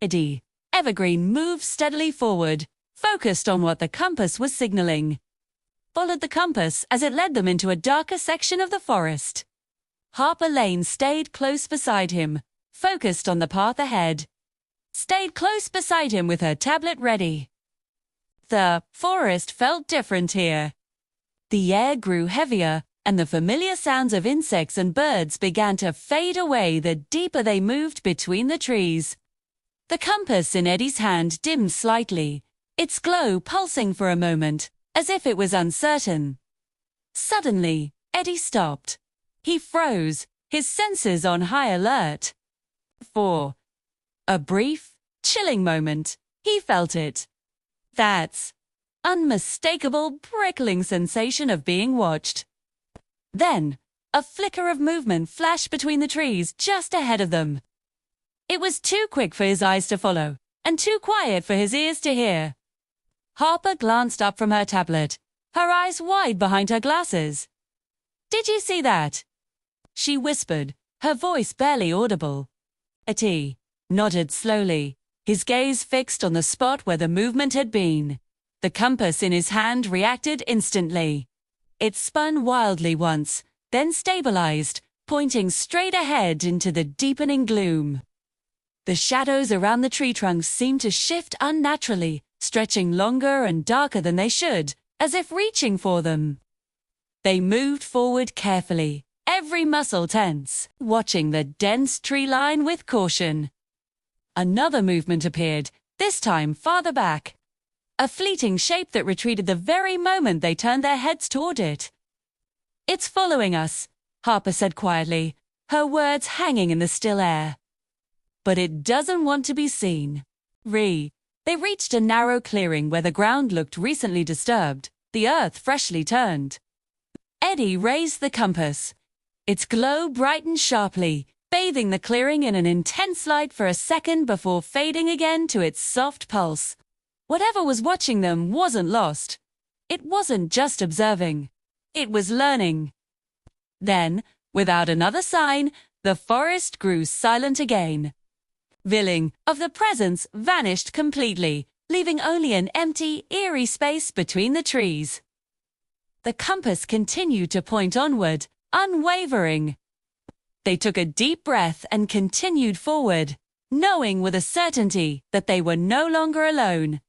Eddie, Evergreen moved steadily forward, focused on what the compass was signaling. Followed the compass as it led them into a darker section of the forest. Harper Lane stayed close beside him, focused on the path ahead. Stayed close beside him with her tablet ready. The forest felt different here. The air grew heavier, and the familiar sounds of insects and birds began to fade away the deeper they moved between the trees. The compass in Eddie's hand dimmed slightly, its glow pulsing for a moment, as if it was uncertain. Suddenly, Eddie stopped. He froze, his senses on high alert. For a brief, chilling moment, he felt it. That unmistakable, prickling sensation of being watched. Then, a flicker of movement flashed between the trees just ahead of them. It was too quick for his eyes to follow, and too quiet for his ears to hear. Harper glanced up from her tablet, her eyes wide behind her glasses. "Did you see that?" she whispered, her voice barely audible. Eddie nodded slowly, his gaze fixed on the spot where the movement had been. The compass in his hand reacted instantly. It spun wildly once, then stabilized, pointing straight ahead into the deepening gloom. The shadows around the tree trunks seemed to shift unnaturally, stretching longer and darker than they should, as if reaching for them. They moved forward carefully, every muscle tense, watching the dense tree line with caution. Another movement appeared, this time farther back. A fleeting shape that retreated the very moment they turned their heads toward it. "It's following us," Harper said quietly, her words hanging in the still air. "But it doesn't want to be seen." They reached a narrow clearing where the ground looked recently disturbed, the earth freshly turned. Eddie raised the compass. Its glow brightened sharply, bathing the clearing in an intense light for a second before fading again to its soft pulse. Whatever was watching them wasn't lost. It wasn't just observing. It was learning. Then, without another sign, the forest grew silent again. Feeling of the presence vanished completely, leaving only an empty, eerie space between the trees. The compass continued to point onward, unwavering. They took a deep breath and continued forward, knowing with a certainty that they were no longer alone.